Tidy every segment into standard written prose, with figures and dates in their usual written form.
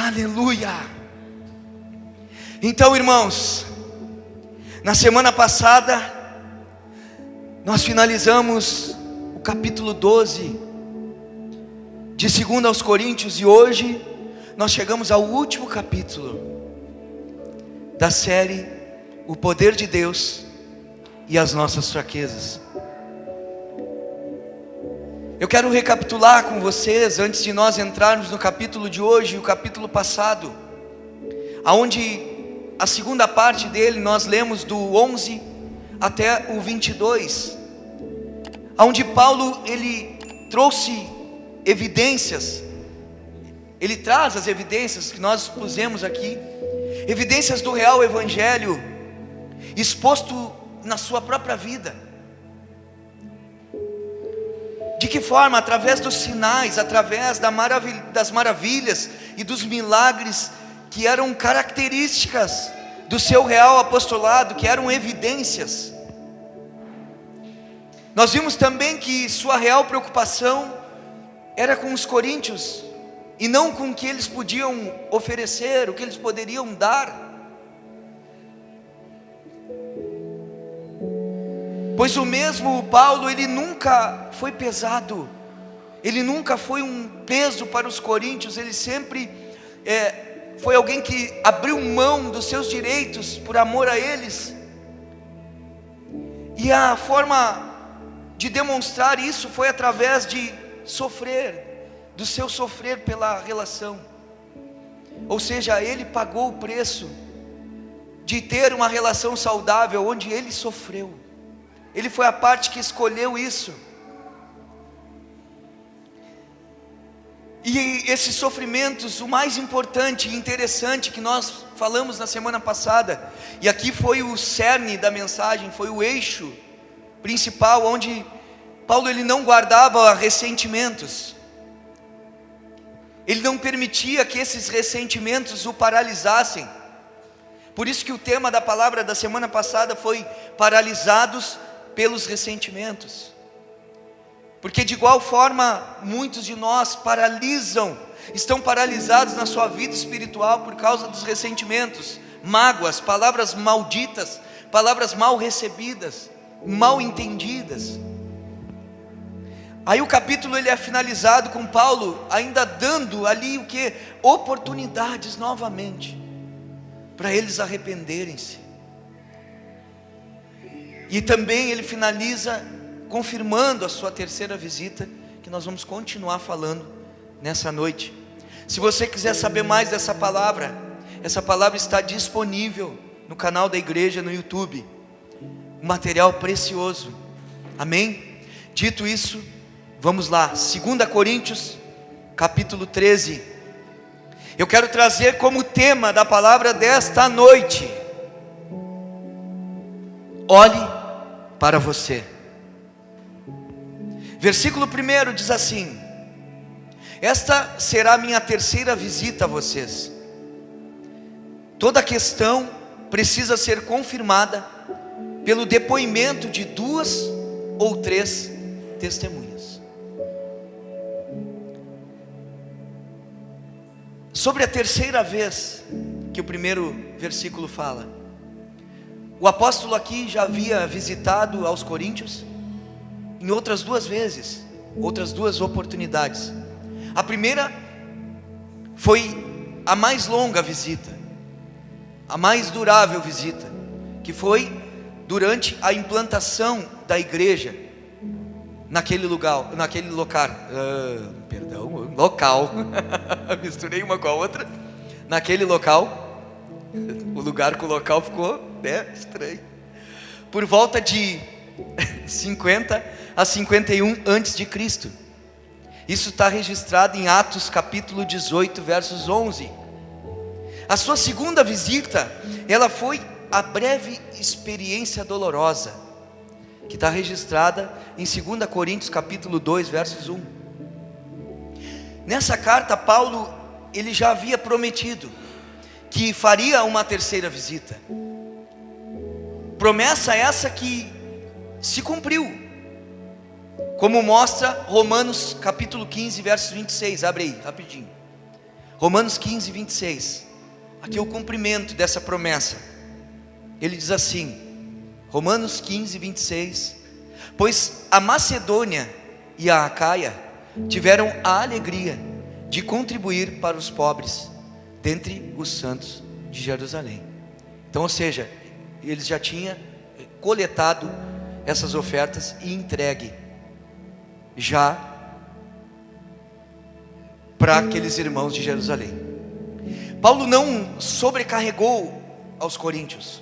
Aleluia! Então, irmãos, na semana passada, nós finalizamos o capítulo 12 de 2 aos Coríntios, e hoje nós chegamos ao último capítulo da série O Poder de Deus e as Nossas Fraquezas. Eu quero recapitular com vocês, antes de nós entrarmos no capítulo de hoje e o capítulo passado, aonde a segunda parte dele nós lemos do 11 até o 22, aonde Paulo ele trouxe evidências, ele traz as evidências que nós pusemos aqui, evidências do real evangelho, exposto na sua própria vida. De que forma? Através dos sinais, através das maravilhas e dos milagres que eram características do seu real apostolado, que eram evidências. Nós vimos também que sua real preocupação era com os coríntios, e não com o que eles podiam oferecer, o que eles poderiam dar. Pois o mesmo Paulo, ele nunca foi pesado, ele nunca foi um peso para os coríntios, ele sempre foi alguém que abriu mão dos seus direitos por amor a eles. E a forma de demonstrar isso foi através de sofrer, do seu sofrer pela relação. Ou seja, ele pagou o preço de ter uma relação saudável, onde ele sofreu. Ele foi a parte que escolheu isso. E esses sofrimentos, o mais importante e interessante que nós falamos na semana passada, e aqui foi o cerne da mensagem, foi o eixo principal, onde Paulo ele não guardava ressentimentos. Ele não permitia que esses ressentimentos o paralisassem. Por isso que o tema da palavra da semana passada foi paralisados pelos ressentimentos. Porque de igual forma, muitos de nós estão paralisados na sua vida espiritual por causa dos ressentimentos, mágoas, palavras malditas, palavras mal recebidas, mal entendidas. Aí o capítulo ele é finalizado com Paulo ainda dando ali o que? Oportunidades novamente, para eles arrependerem-se. E também ele finaliza confirmando a sua terceira visita, que nós vamos continuar falando nessa noite. Se você quiser saber mais dessa palavra, essa palavra está disponível no canal da igreja no YouTube, um material precioso, amém? Dito isso, vamos lá, 2 Coríntios, capítulo 13, eu quero trazer como tema da palavra desta noite, olhe para você. Versículo 1 diz assim: esta será minha terceira visita a vocês. Toda questão precisa ser confirmada pelo depoimento de 2 ou 3 testemunhas. Sobre a terceira vez que o primeiro versículo fala, o apóstolo aqui já havia visitado aos coríntios em outras 2 vezes, outras 2 oportunidades. A primeira foi a mais longa visita, a mais durável visita, que foi durante a implantação da igreja naquele local, misturei uma com a outra, naquele local, o lugar com o local ficou estranho, por volta de 50 a 51 antes de Cristo. Isso está registrado em Atos capítulo 18 versos 11. A sua segunda visita, ela foi a breve experiência dolorosa, que está registrada em 2 Coríntios capítulo 2 versos 1. Nessa carta Paulo, ele já havia prometido que faria uma terceira visita, promessa essa que se cumpriu, como mostra Romanos capítulo 15 versos 26, abre aí rapidinho. Romanos 15, 26. Aqui é o cumprimento dessa promessa. Ele diz assim, Romanos 15, 26: pois a Macedônia e a Acaia tiveram a alegria de contribuir para os pobres dentre os santos de Jerusalém. Então, ou seja, eles já tinham coletado essas ofertas e entregue já para aqueles irmãos de Jerusalém. Paulo não sobrecarregou aos coríntios.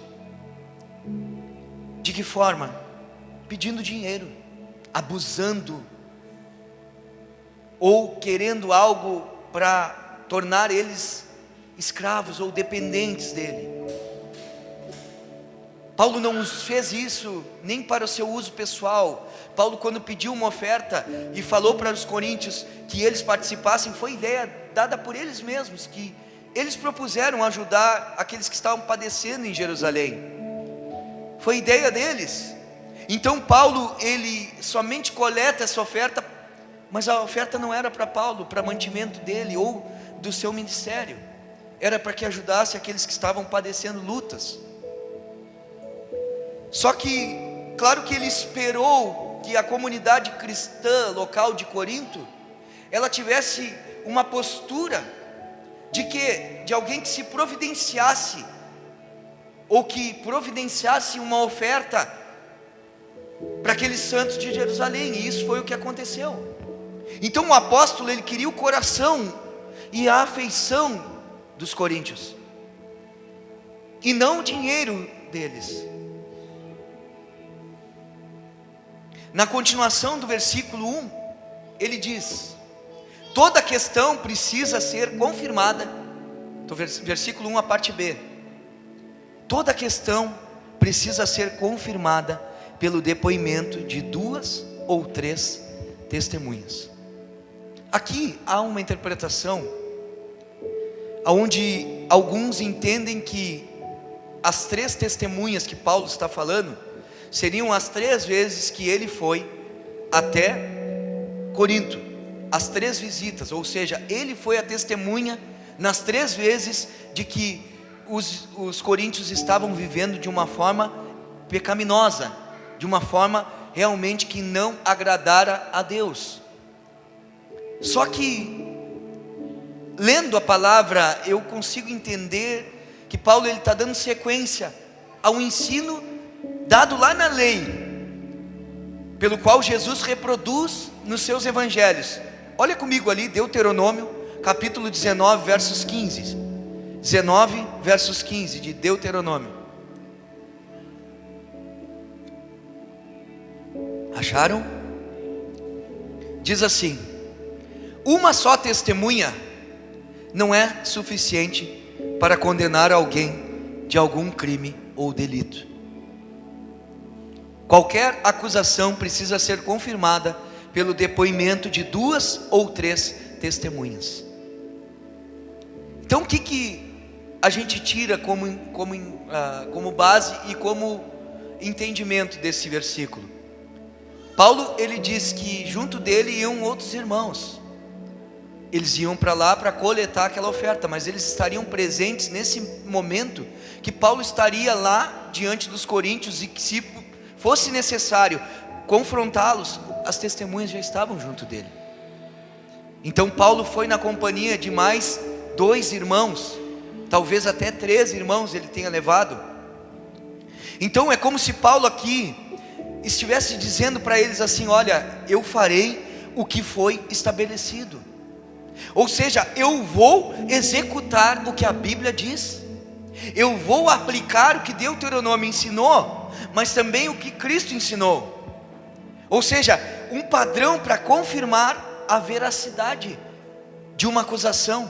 De que forma? Pedindo dinheiro, abusando, ou querendo algo para tornar eles escravos ou dependentes dele. Paulo não fez isso nem para o seu uso pessoal. Paulo, quando pediu uma oferta e falou para os coríntios que eles participassem, foi ideia dada por eles mesmos, que eles propuseram ajudar aqueles que estavam padecendo em Jerusalém. Foi ideia deles. Então Paulo, ele somente coleta essa oferta, mas a oferta não era para Paulo, para mantimento dele ou do seu ministério, era para que ajudasse aqueles que estavam padecendo lutas. Só que, claro que ele esperou que a comunidade cristã local de Corinto, ela tivesse uma postura de alguém que se providenciasse, ou que providenciasse uma oferta para aqueles santos de Jerusalém, e isso foi o que aconteceu. Então o apóstolo, ele queria o coração e a afeição dos coríntios, e não o dinheiro deles. Na continuação do versículo 1, ele diz: toda questão precisa ser confirmada. Então, versículo 1, a parte B. Toda questão precisa ser confirmada pelo depoimento de 2 ou 3 testemunhas. Aqui há uma interpretação onde alguns entendem que as 3 testemunhas que Paulo está falando seriam as 3 vezes que ele foi até Corinto, as 3 visitas, ou seja, ele foi a testemunha nas 3 vezes de que os coríntios estavam vivendo de uma forma pecaminosa, de uma forma realmente que não agradara a Deus. Só que, lendo a palavra, eu consigo entender que Paulo está dando sequência ao ensino dado lá na lei, pelo qual Jesus reproduz nos seus evangelhos. Olha comigo ali, Deuteronômio, capítulo 19, versos 15. 19, versos 15 de Deuteronômio. Acharam? Diz assim: uma só testemunha não é suficiente para condenar alguém de algum crime ou delito. Qualquer acusação precisa ser confirmada pelo depoimento de 2 ou 3 testemunhas. Então o que a gente tira como base e como entendimento desse versículo? Paulo, ele diz que junto dele iam outros irmãos. Eles iam para lá para coletar aquela oferta, mas eles estariam presentes nesse momento que Paulo estaria lá diante dos coríntios, e que se fosse necessário confrontá-los, as testemunhas já estavam junto dele. Então Paulo foi na companhia de mais 2 irmãos, talvez até 3 irmãos ele tenha levado. Então é como se Paulo aqui estivesse dizendo para eles assim: olha, eu farei o que foi estabelecido, ou seja, eu vou executar o que a Bíblia diz, eu vou aplicar o que Deuteronômio ensinou, mas também o que Cristo ensinou, ou seja, um padrão para confirmar a veracidade de uma acusação.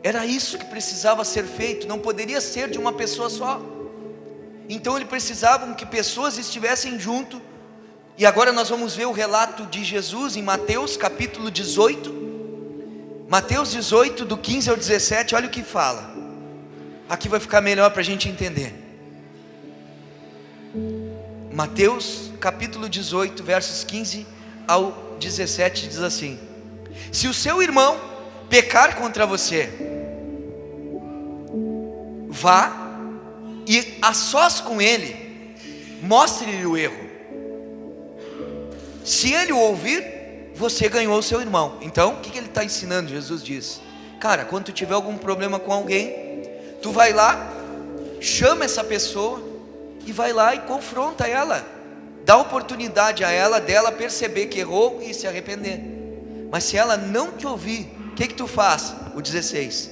Era isso que precisava ser feito, não poderia ser de uma pessoa só. Então eles precisavam que pessoas estivessem junto. E agora nós vamos ver o relato de Jesus em Mateus capítulo 18. Mateus 18, do 15 ao 17, olha o que fala. Aqui vai ficar melhor para a gente entender. Mateus capítulo 18, versos 15 ao 17 diz assim: se o seu irmão pecar contra você, vá e a sós com ele, mostre-lhe o erro. Se ele o ouvir, você ganhou o seu irmão. Então, o que ele está ensinando? Jesus diz: cara, quando tu tiver algum problema com alguém, tu vai lá, chama essa pessoa e vai lá e confronta ela, dá oportunidade a ela dela perceber que errou e se arrepender. Mas se ela não te ouvir, o que tu faz? O 16: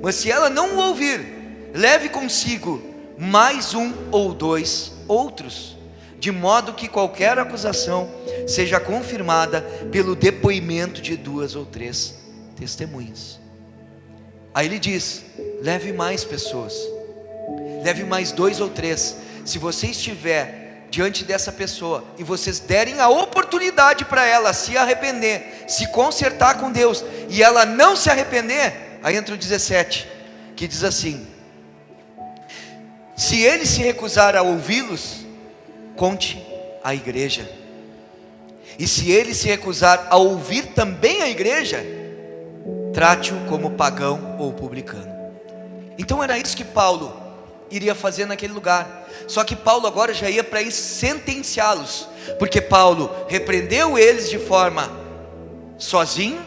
mas se ela não o ouvir, leve consigo mais um ou dois outros, de modo que qualquer acusação seja confirmada pelo depoimento de 2 ou 3 testemunhas. Aí ele diz: leve mais pessoas, leve mais 2 ou 3. Se você estiver diante dessa pessoa e vocês derem a oportunidade para ela se arrepender, se consertar com Deus, e ela não se arrepender, aí entra o 17, que diz assim: se ele se recusar a ouvi-los, conte à igreja. E se ele se recusar a ouvir também a igreja, trate-o como pagão ou publicano. Então era isso que Paulo iria fazer naquele lugar. Só que Paulo agora já ia para sentenciá-los, porque Paulo repreendeu eles de forma sozinho.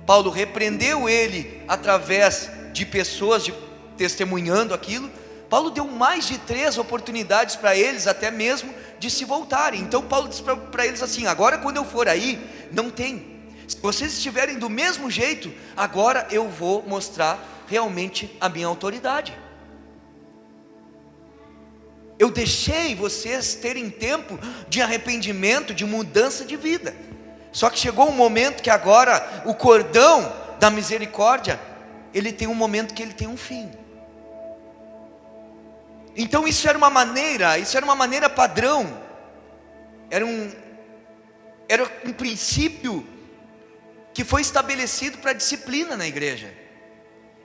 Paulo repreendeu ele através de pessoas testemunhando aquilo. Paulo deu mais de 3 oportunidades para eles, até mesmo de se voltarem. Então Paulo disse para eles assim: agora quando eu for aí, não tem. Se vocês estiverem do mesmo jeito, agora eu vou mostrar realmente a minha autoridade. Eu deixei vocês terem tempo de arrependimento, de mudança de vida. Só que chegou um momento que agora o cordão da misericórdia, ele tem um momento que ele tem um fim. Então isso era uma maneira padrão, era um princípio que foi estabelecido para a disciplina na igreja.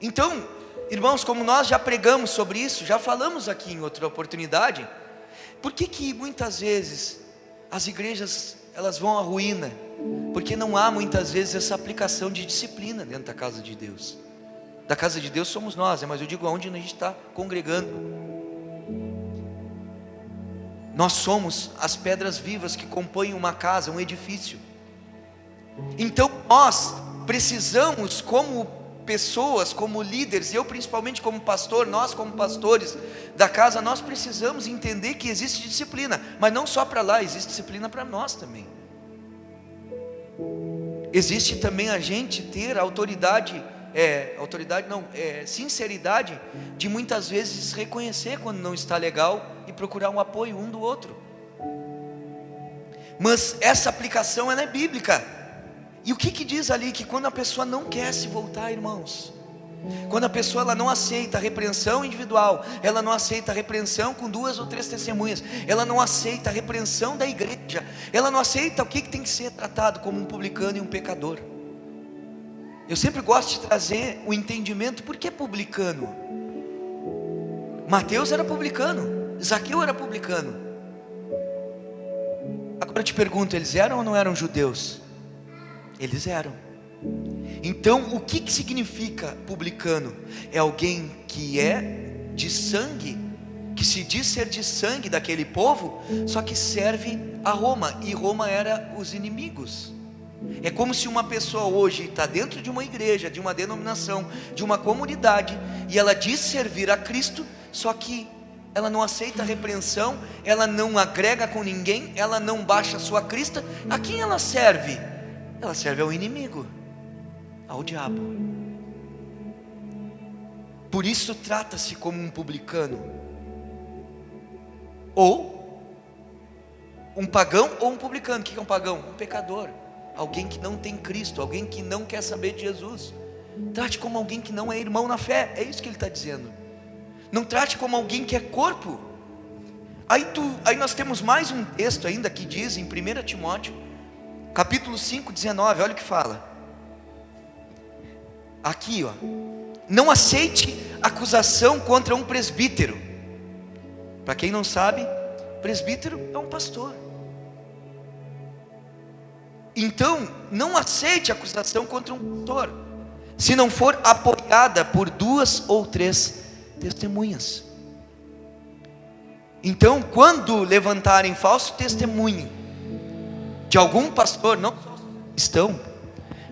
Então, irmãos, como nós já pregamos sobre isso, já falamos aqui em outra oportunidade, por que muitas vezes as igrejas elas vão à ruína? Porque não há muitas vezes essa aplicação de disciplina dentro da casa de Deus. Da casa de Deus somos nós, mas eu digo aonde a gente está congregando. Nós somos as pedras vivas que compõem uma casa, um edifício. Então nós precisamos, como pessoas, como líderes, eu principalmente como pastor, nós como pastores da casa, nós precisamos entender que existe disciplina, mas não só para lá, existe disciplina para nós também. Existe também a gente ter sinceridade de muitas vezes reconhecer quando não está legal e procurar um apoio um do outro. Mas essa aplicação ela é bíblica. E o que diz ali? Que quando a pessoa não quer se voltar, irmãos, quando a pessoa ela não aceita a repreensão individual, ela não aceita a repreensão com 2 ou 3 testemunhas, ela não aceita a repreensão da igreja, ela não aceita o que tem que ser tratado como um publicano e um pecador. Eu sempre gosto de trazer o entendimento. Por que publicano? Mateus era publicano, Zaqueu era publicano. Agora eu te pergunto, eles eram ou não eram judeus? Eles eram. Então o que significa publicano? É alguém que é de sangue, que se diz ser de sangue daquele povo, só que serve a Roma, e Roma era os inimigos. É como se uma pessoa hoje está dentro de uma igreja, de uma denominação, de uma comunidade, e ela diz servir a Cristo, só que ela não aceita a repreensão, ela não agrega com ninguém, ela não baixa a sua crista. A quem ela serve? Ela serve ao inimigo, ao diabo. Por isso trata-se como um publicano, ou um pagão ou um publicano. O que é um pagão? Um pecador, alguém que não tem Cristo, alguém que não quer saber de Jesus. Trate como alguém que não é irmão na fé, é isso que ele está dizendo. Não trate como alguém que é corpo. Aí nós temos mais um texto ainda que diz em 1 Timóteo capítulo 5, 19, olha o que fala. Aqui, ó: não aceite acusação contra um presbítero. Para quem não sabe, presbítero é um pastor. Então, não aceite acusação contra um pastor. se não for apoiada por 2 ou 3 testemunhas. Então, quando levantarem falso testemunho de algum pastor, não só cristão,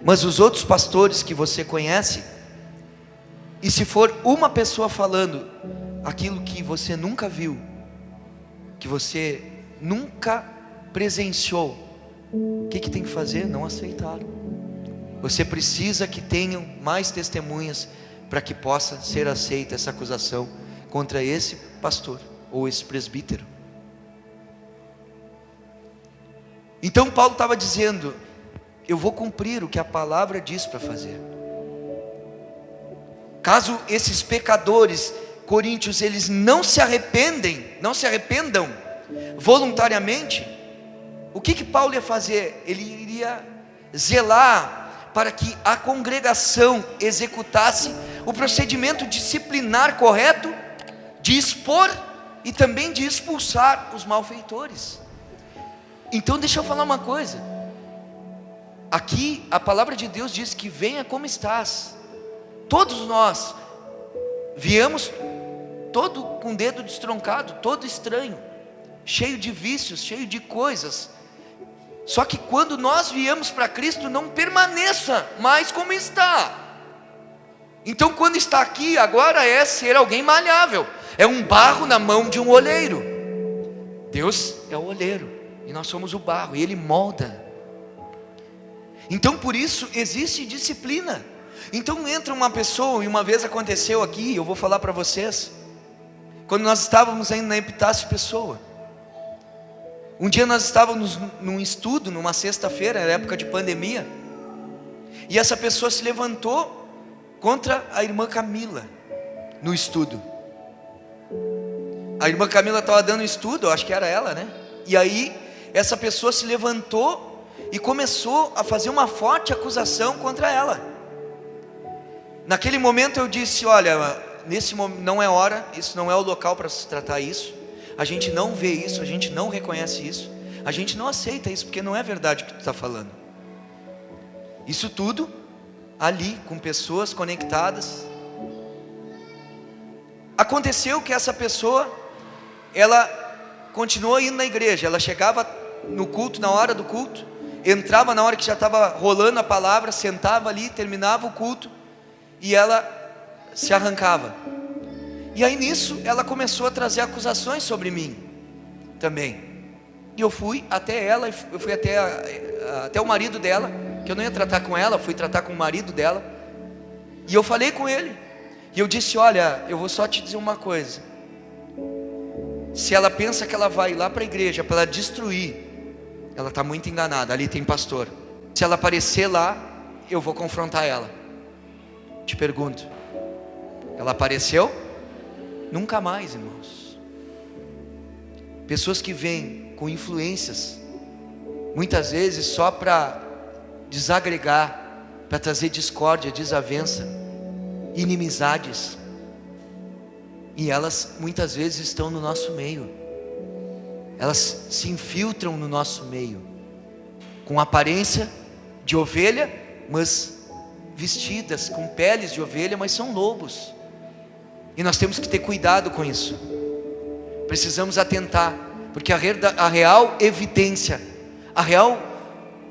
mas os outros pastores que você conhece, e se for uma pessoa falando aquilo que você nunca viu, que você nunca presenciou, o que tem que fazer? Não aceitar. Você precisa que tenham mais testemunhas para que possa ser aceita essa acusação contra esse pastor ou esse presbítero. Então Paulo estava dizendo: eu vou cumprir o que a palavra diz para fazer. Caso esses pecadores coríntios eles não se arrependam voluntariamente, o que Paulo ia fazer? Ele iria zelar para que a congregação executasse o procedimento disciplinar correto de expor e também de expulsar os malfeitores. Então deixa eu falar uma coisa. Aqui a palavra de Deus diz que venha como estás. Todos nós viemos todo com o dedo destroncado, todo estranho, cheio de vícios, cheio de coisas. Só que quando nós viemos para Cristo, não permaneça mais como está. Então quando está aqui, agora é ser alguém malhável, é um barro na mão de um oleiro. Deus é o oleiro e nós somos o barro, e Ele molda. Então por isso existe disciplina. Então entra uma pessoa, e uma vez aconteceu aqui, eu vou falar para vocês, quando nós estávamos ainda na Epitácio Pessoa. Um dia nós estávamos num estudo, numa sexta-feira, era época de pandemia, e essa pessoa se levantou contra a irmã Camila, no estudo. A irmã Camila estava dando estudo, eu acho que era ela, né? E aí, essa pessoa se levantou e começou a fazer uma forte acusação contra ela. Naquele momento eu disse: olha, nesse momento não é hora, isso não é o local para se tratar isso. A gente não vê isso, a gente não reconhece isso, a gente não aceita isso, porque não é verdade o que tu está falando. Isso tudo ali, com pessoas conectadas. Aconteceu que essa pessoa, ela continuou indo na igreja. Ela chegava no culto, na hora do culto, entrava na hora que já estava rolando a palavra, sentava ali, terminava o culto, e ela se arrancava. E aí nisso ela começou a trazer acusações sobre mim também. E eu fui até ela, eu fui até o marido dela, que eu não ia tratar com ela, fui tratar com o marido dela. E eu falei com ele, e eu disse: olha, eu vou só te dizer uma coisa. Se ela pensa que ela vai lá para a igreja para ela destruir, ela está muito enganada, ali tem pastor. Se ela aparecer lá, eu vou confrontar ela. Te pergunto, ela apareceu? Nunca mais, irmãos. Pessoas que vêm com influências, muitas vezes só para desagregar, para trazer discórdia, desavença, inimizades, e elas muitas vezes estão no nosso meio. Elas se infiltram no nosso meio, com aparência de ovelha, mas vestidas com peles de ovelha, mas são lobos. E nós temos que ter cuidado com isso. Precisamos atentar, porque a real evidência,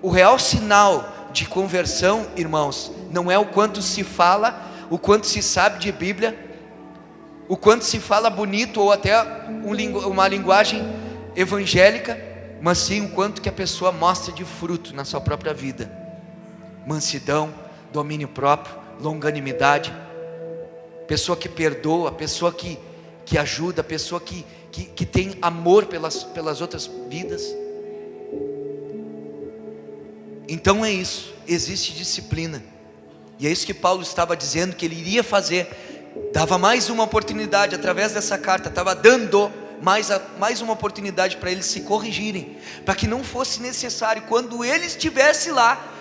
o real sinal de conversão, irmãos, não é o quanto se fala, o quanto se sabe de Bíblia, o quanto se fala bonito, ou até uma linguagem evangélica, mas sim o quanto que a pessoa mostra de fruto na sua própria vida: mansidão, domínio próprio, longanimidade, pessoa que perdoa, pessoa que ajuda, pessoa que tem amor pelas outras vidas. Então é isso, existe disciplina, e é isso que Paulo estava dizendo que ele iria fazer. Dava mais uma oportunidade através dessa carta, estava dando mais uma oportunidade para eles se corrigirem, para que não fosse necessário, quando ele estivesse lá,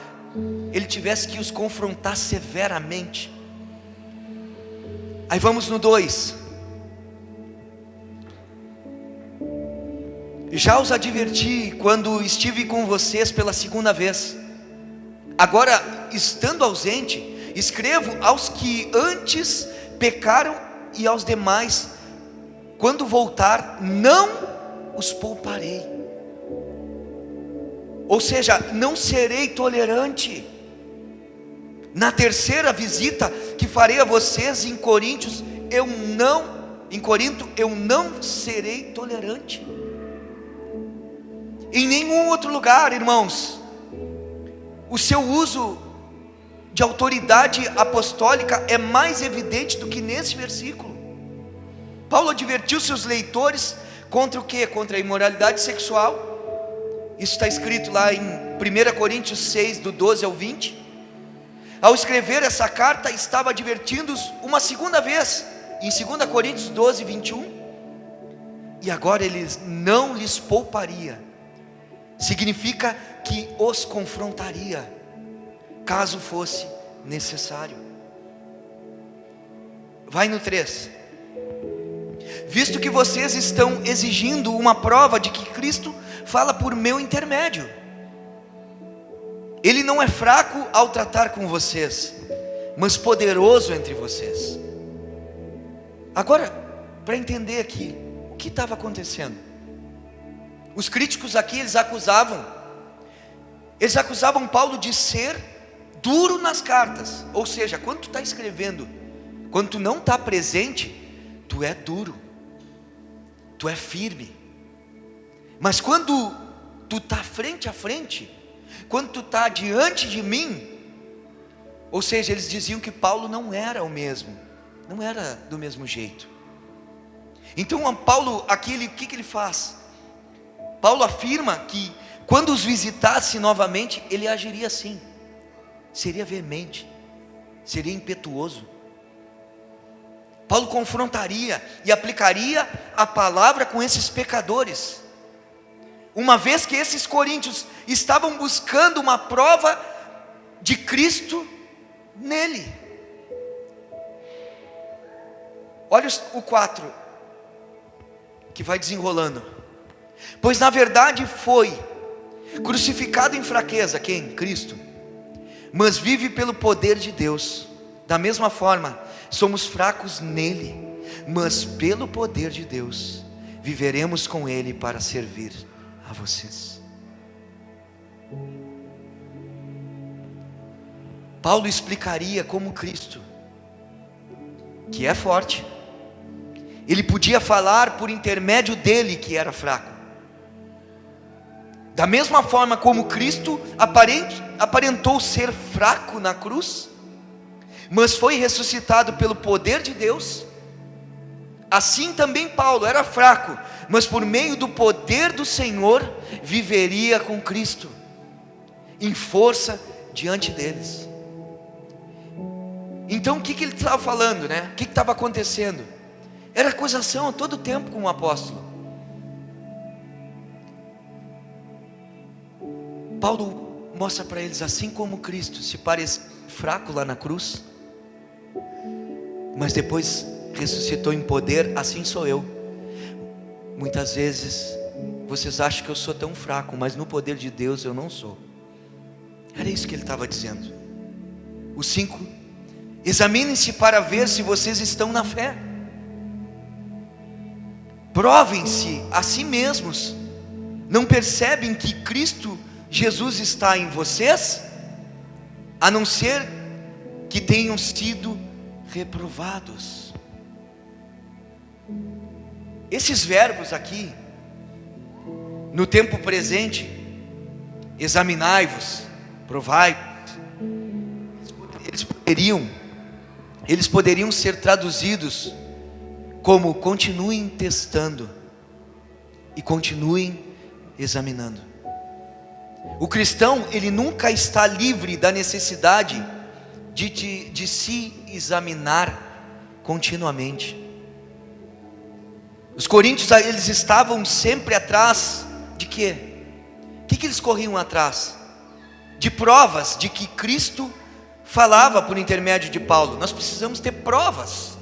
ele tivesse que os confrontar severamente. Aí vamos no 2. Já os adverti quando estive com vocês pela segunda vez. Agora, estando ausente, Escrevo aos que antes pecaram e aos demais, quando voltar, não os pouparei. Ou seja, não serei tolerante. Na terceira visita que farei a vocês em Corinto, eu não serei tolerante. Em nenhum outro lugar, irmãos, o seu uso de autoridade apostólica é mais evidente do que nesse versículo. Paulo advertiu seus leitores contra o quê? Contra a imoralidade sexual. Isso está escrito lá em 1 Coríntios 6, do 12 ao 20. Ao escrever essa carta, estava advertindo-os uma segunda vez, em 2 Coríntios 12, 21. E agora ele não lhes pouparia. Significa que os confrontaria, caso fosse necessário. Vai no 3. Visto que vocês estão exigindo uma prova de que Cristo fala por meu intermédio, Ele não é fraco ao tratar com vocês, mas poderoso entre vocês. Agora, para entender aqui, o que estava acontecendo? Os críticos aqui, eles acusavam Paulo de ser duro nas cartas. Ou seja, quando tu está escrevendo, quando tu não está presente, tu é duro, tu é firme. Mas quando tu está frente a frente, quando tu está diante de mim, ou seja, eles diziam que Paulo não era o mesmo, não era do mesmo jeito. Então Paulo aqui, o que ele faz? Paulo afirma que quando os visitasse novamente, ele agiria assim, seria veemente, seria impetuoso. Paulo confrontaria e aplicaria a palavra com esses pecadores, uma vez que esses coríntios estavam buscando uma prova de Cristo nele. Olha o 4, que vai desenrolando. Pois na verdade foi crucificado em fraqueza, quem? Cristo, mas vive pelo poder de Deus. Da mesma forma, somos fracos nele, mas pelo poder de Deus viveremos com ele para servir a vocês. Paulo explicaria como Cristo, que é forte, ele podia falar por intermédio dele que era fraco. Da mesma forma como Cristo aparentou ser fraco na cruz, mas foi ressuscitado pelo poder de Deus, assim também Paulo era fraco, mas por meio do poder do Senhor, viveria com Cristo, em força diante deles. Então o que ele estava falando, né? O que estava acontecendo? Era acusação a todo tempo com o apóstolo. Paulo mostra para eles, assim como Cristo se parece fraco lá na cruz, mas depois ressuscitou em poder, assim sou eu. Muitas vezes vocês acham que eu sou tão fraco, mas no poder de Deus eu não sou. Era isso que ele estava dizendo. O 5: examinem-se para ver se vocês estão na fé. Provem-se a si mesmos. Não percebem que Cristo Jesus está em vocês, a não ser que tenham sido reprovados. Esses verbos aqui, no tempo presente, examinai-vos, provai, eles poderiam ser traduzidos como continuem testando e continuem examinando. O cristão, ele nunca está livre da necessidade de se examinar continuamente. Os coríntios, eles estavam sempre atrás de quê? O que eles corriam atrás? De provas de que Cristo falava por intermédio de Paulo. Nós precisamos ter provas,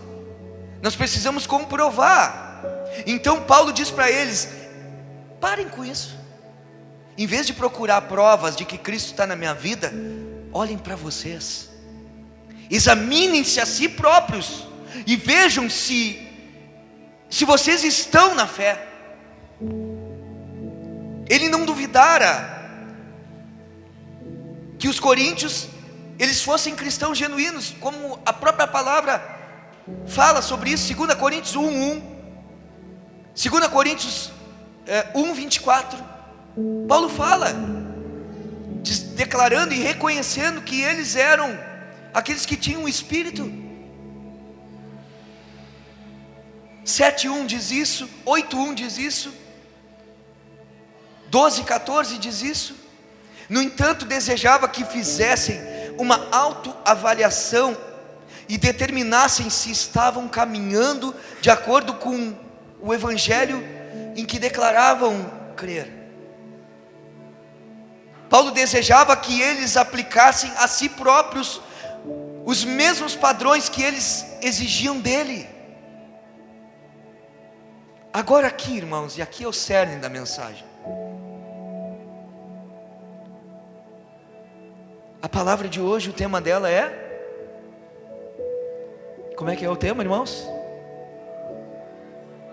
nós precisamos comprovar. Então Paulo diz para eles: parem com isso. Em vez de procurar provas de que Cristo está na minha vida, olhem para vocês. Examinem-se a si próprios e vejam se vocês estão na fé. Ele não duvidara que os coríntios eles fossem cristãos genuínos, como a própria palavra fala sobre isso. 2 Coríntios 1:1, 2 Coríntios 1:24, Paulo fala, declarando e reconhecendo que eles eram aqueles que tinham o Espírito. 7:1 diz isso, 8:1 diz isso, 12:14 diz isso. No entanto, desejava que fizessem uma autoavaliação e determinassem se estavam caminhando de acordo com o evangelho em que declaravam crer. Paulo desejava que eles aplicassem a si próprios os mesmos padrões que eles exigiam dele. Agora aqui, irmãos, e aqui é o cerne da mensagem. A palavra de hoje, o tema dela é... Como é que é o tema, irmãos?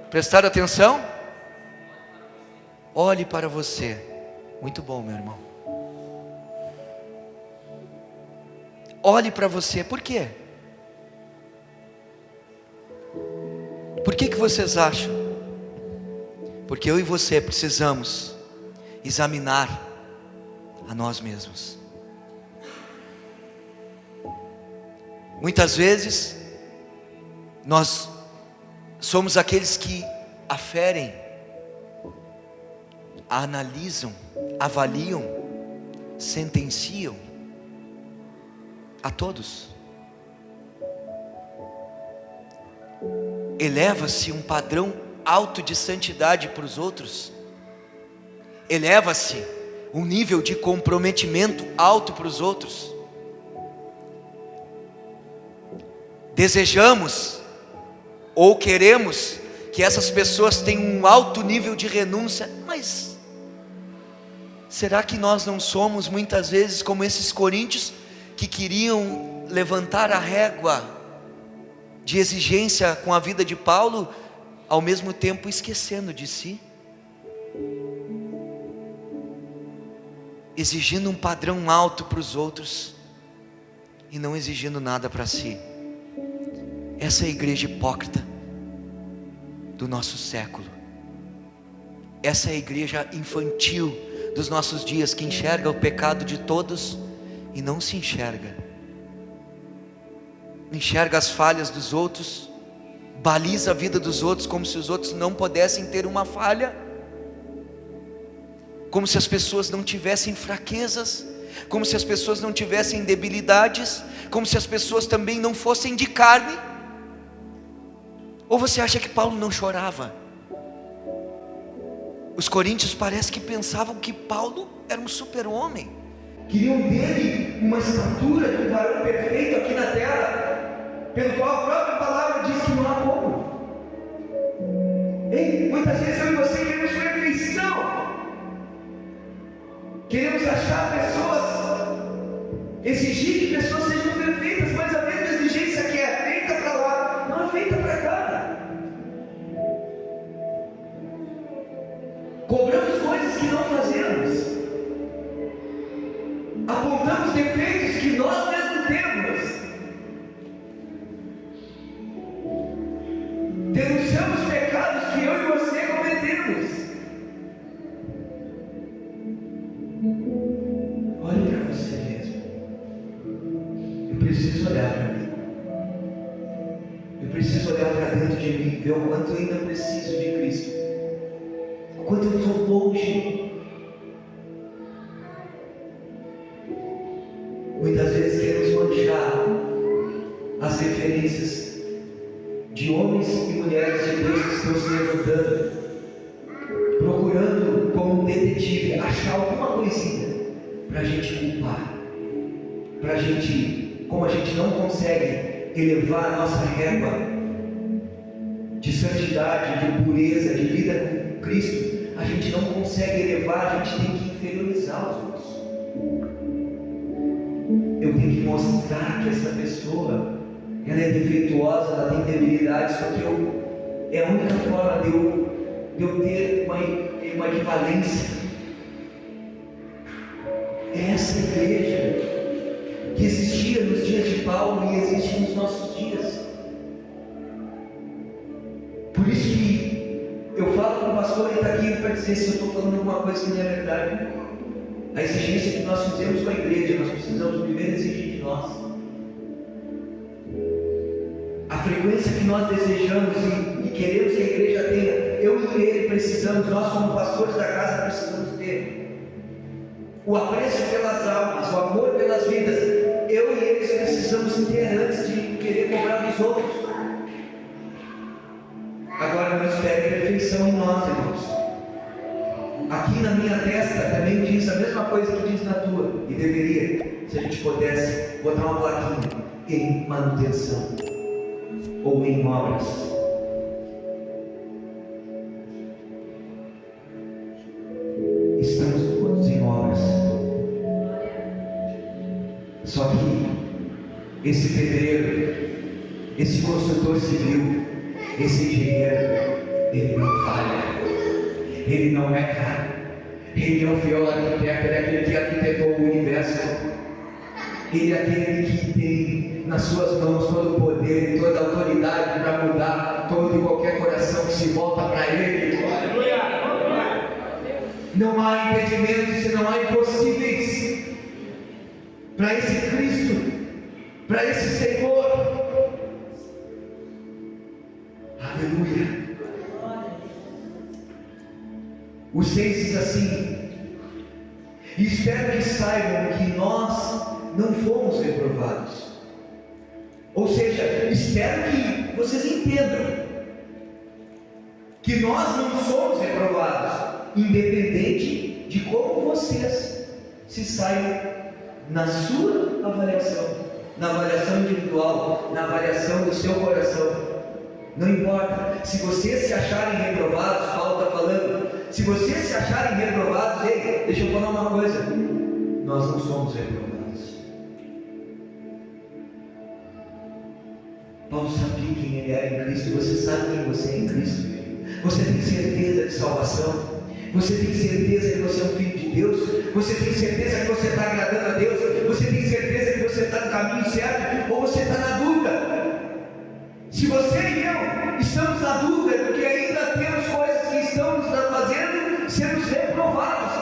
Prestaram atenção? Olhe para você. Muito bom, meu irmão. Olhe para você. Por quê? Por que vocês acham? Porque eu e você precisamos examinar a nós mesmos. Muitas vezes nós somos aqueles que aferem, analisam, avaliam, sentenciam a todos. Eleva-se um padrão alto de santidade para os outros. Eleva-se um nível de comprometimento alto para os outros. Desejamos ou queremos que essas pessoas tenham um alto nível de renúncia, mas será que nós não somos muitas vezes como esses coríntios que queriam levantar a régua de exigência com a vida de Paulo, ao mesmo tempo esquecendo de si, exigindo um padrão alto para os outros e não exigindo nada para si? Essa é a igreja hipócrita do nosso século. Essa é a igreja infantil dos nossos dias, que enxerga o pecado de todos e não se enxerga. Enxerga as falhas dos outros, baliza a vida dos outros como se os outros não pudessem ter uma falha, como se as pessoas não tivessem fraquezas, como se as pessoas não tivessem debilidades, como se as pessoas também não fossem de carne. Ou você acha que Paulo não chorava? Os coríntios parece que pensavam que Paulo era um super-homem, queriam dele uma estatura de um varão perfeito aqui na terra, pelo qual a própria palavra diz que não há como. Ei, muitas vezes eu e você queremos perfeição, queremos achar pessoas, exigir que pessoas sejam perfeitas, mas a mesma exigência que é feita para lá, não é feita para cá. Cobramos coisas que não fazemos, apontamos defeitos que nós mesmos temos, denunciamos pecados que eu e você cometemos. Olhe para você mesmo. Eu preciso olhar para mim. Eu preciso olhar para dentro de mim, ver o quanto eu ainda preciso de Cristo, o quanto eu estou longe. Muitas vezes queremos manchar as referências de homens e mulheres de Deus que estão se levantando, procurando como um detetive achar alguma coisinha para a gente culpar, para a gente, como a gente não consegue elevar a nossa régua de santidade, de pureza, de vida com Cristo, a gente não consegue elevar, a gente tem que inferiorizar os outros. eu tenho que mostrar que essa pessoa, ela é defeituosa, ela tem debilidades, porque é a única forma de eu ter uma equivalência. É essa igreja que existia nos dias de Paulo e existe nos nossos dias. Por isso que eu falo com o pastor, ele está aqui para dizer se eu estou falando alguma coisa que não é verdade. A exigência que nós fizemos com a igreja, nós precisamos primeiro exigir de nós. A frequência que nós desejamos e queremos que a igreja tenha, eu e ele precisamos, nós como pastores da casa precisamos ter. O apreço pelas almas, o amor pelas vidas, eu e eles precisamos ter antes de querer cobrar dos outros. Agora não espere perfeição em nós, irmãos. Aqui na minha testa também diz a mesma coisa que diz na tua, e deveria, se a gente pudesse botar uma plaquinha, em manutenção ou em obras. Estamos todos em obras. Só que esse pedreiro, esse construtor civil, esse engenheiro, ele não falha. Ele não é caro. Ele é o fiel arquiteto, ele é aquele que arquitetou o universo. Ele é aquele que tem nas suas mãos todo o poder e toda a autoridade para mudar todo e qualquer coração que se volta para Ele. Não há impedimentos e não há impossíveis para esse Cristo, para esse Senhor. Aleluia. O 6 diz assim: e espero que saibam que nós não fomos reprovados. Ou seja, espero que vocês entendam que nós não somos reprovados, independente de como vocês se saiam na sua avaliação, na avaliação individual, na avaliação do seu coração. Não importa, se vocês se acharem reprovados, Paulo está falando, se vocês se acharem reprovados, ei, deixa eu falar uma coisa, nós não somos reprovados. Paulo sabia quem ele era em Cristo, você sabe quem você é em Cristo, você tem certeza de salvação, você tem certeza que você é um filho de Deus, você tem certeza que você está agradando a Deus, você tem certeza que você está no caminho certo, ou você está na dúvida? Se você e eu estamos na dúvida, é porque ainda temos coisas que estão nos fazendo sermos reprovados.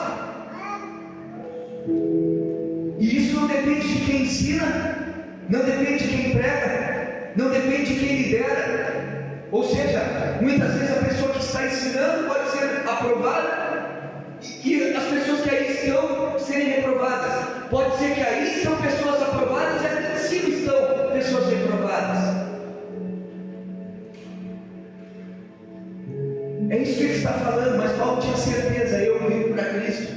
E isso não depende de quem ensina, não depende de quem prega, não depende de quem lidera. Ou seja, muitas vezes a pessoa que está ensinando pode ser aprovada e as pessoas que aí estão serem reprovadas. Pode ser que aí estão pessoas aprovadas e aqui em cima estão pessoas reprovadas. É isso que ele está falando, mas Paulo tinha certeza, eu vivo para Cristo.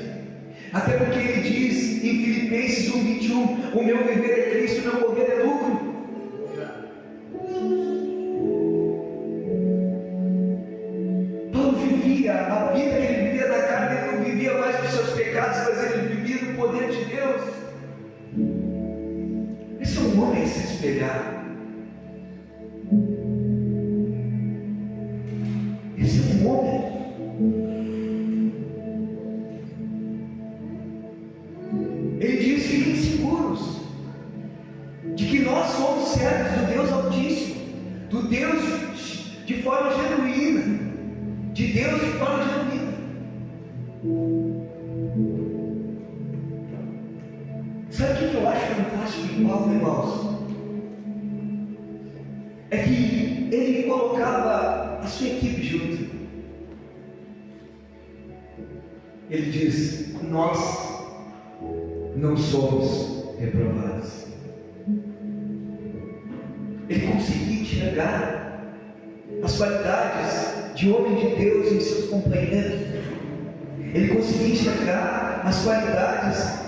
Até porque ele diz em Filipenses 1:21, o meu viver é Cristo, o meu morrer é lucro. Paulo vivia, a vida que ele vivia na carne, ele não vivia mais dos seus pecados, mas ele vivia no poder de Deus. Esse é um homem a se espelhar. Esse é um homem. Ele diz: fiquem seguros de que nós somos servos do Deus Altíssimo, do Deus de forma genuína, de Deus de forma genuína. Sabe o que eu acho fantástico em Paulo, irmãos? É que ele colocava a sua equipe junto. Ele diz: nós não somos reprovados. Ele conseguia enxergar as qualidades de homem de Deus em seus companheiros. Ele conseguia enxergar as qualidades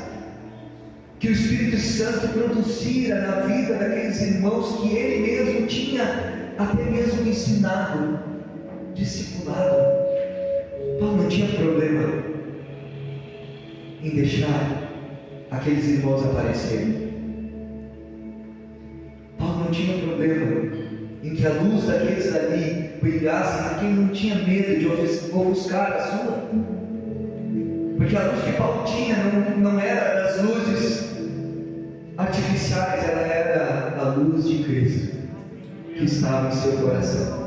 que o Espírito Santo produzia na vida daqueles irmãos que ele mesmo tinha até mesmo ensinado, discipulado. Paulo não tinha problema em deixar aqueles irmãos aparecerem. não tinha problema em que a luz daqueles ali brilhasse, porque ele não tinha medo de ofuscar a sua. Porque a luz que Paulo tinha não era das luzes artificiais, ela era a luz de Cristo que estava em seu coração.